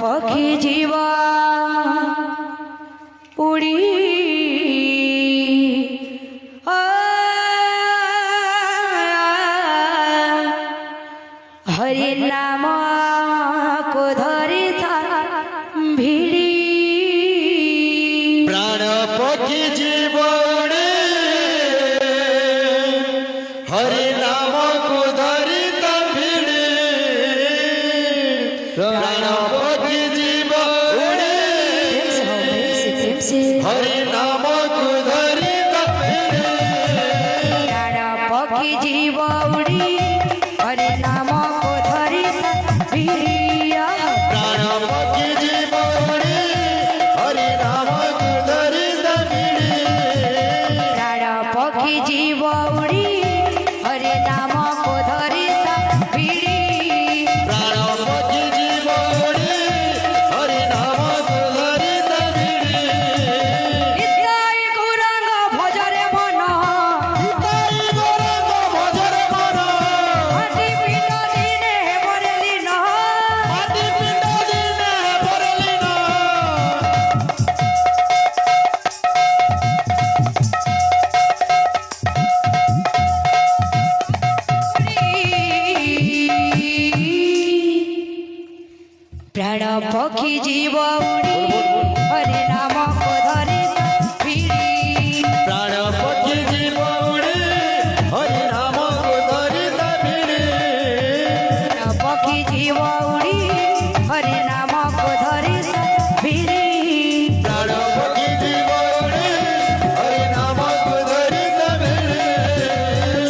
পক্ষী জীব উড়ি হরি নাম কো ধরি ভিড়ি প্রাণ পক্ষী জীব উড়ি হরি নাম কো ধরি ভিড়ি প্রাণ পক্ষী জীব উড়ি হরি নাম কো ধরি ভিড়ি প্রাণ পক্ষী জীব উড়ি হরি নাম কো ধরি ভিড়ি প্রাণ পক্ষী জীব উড়ি হরি নাম কো ধরি ভিড়ি প্রাণ পক্ষী জীব উড়ি হরি নাম কো ধরি ভিড়ি প্রাণ পক্ষী জীব উড়ি হরি নাম কো ধরি ভিড়ি নিতাই গৌরাঙ্গ ভজরে মন নিতাই গৌরাঙ্গ ভজরে মন মাটি পিণ্ড দিনে পরে দিন মাটি পিণ্ড দিনে পরে লীন প্রাণ পক্ষী জীব উড়ি হরি নাম কো ধরি ভিড়ি প্রাণ পক্ষী জীব উড়ি হরি নাম কো ধরি ভিড়ি প্রাণ পক্ষী জীব উড়ি হরি নাম কো ধরি ভিড়ি প্রাণ পক্ষী জীব উড়ি হরি নাম কো ধরি ভিড়ি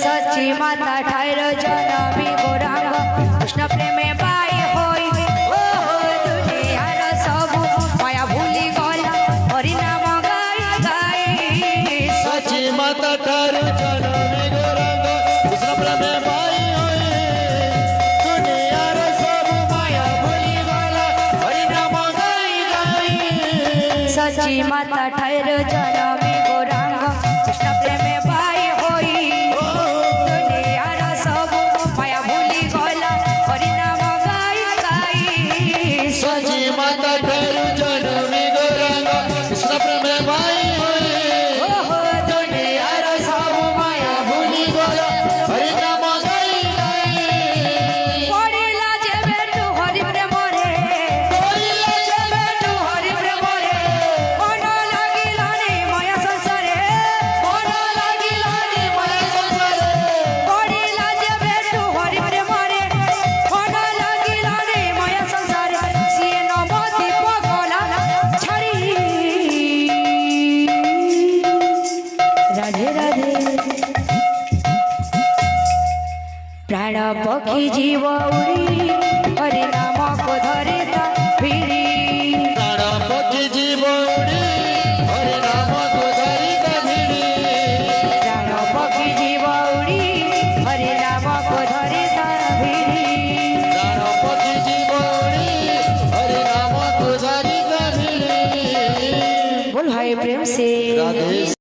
সচি মাতা ঠাইর জনমী গৌরাঙ্গ কৃষ্ণ প্রেমে বাই হই ও দুনিয়ার সবু মায়া ভুলি গলা হরি নাম গাই গাই সচি মাতা ঠারু জনমী গৌরাঙ্গ কৃষ্ণ প্রেমে বাই হই দুনিয়ার সব মায়া ভুলি গলা হরি নাম গাই গাই সচি মাতা ঠাইর জনমী গৌরাঙ্গ কৃষ্ণ প্রেমে বাই হই দুনিয়ার সবু মায়া ভুলি গলা হরি নাম গাই গাই সচি মাতা ঠারু জনমী গৌরাঙ্গ কৃষ্ণ প্রেমে বাই হই দুনিয়ার সব মায়া ভুলি গলা হরি নাম গাই গাই পড়িলা যে বেটু হরি প্রেমরে করিলা যে বেটু হরি প্রেমরে মন লাগিলানি মায়া সংসারে মন লাগিলানি মায়া সংসারে পড়িলা যে বেটু হরি প্রেমরে মন লাগিলানি মায়া সংসারে সিয়ে নবদ্বীপ গলা ছাড়ি রাধে রাধে প্রাণ পক্ষী জীব উড়ি হরি নাম কো ধরি ভিড়ি প্রাণ পক্ষী জীব উড়ি হরি নাম কো ধরি ভিড়ি প্রাণ পক্ষী জীব উড়ি হরি নাম কো ধরি ভিড়ি প্রাণ পক্ষী জীব উড়ি হরি নাম কো ধরি ভিড়ি बोल भाई प्रेम से राधे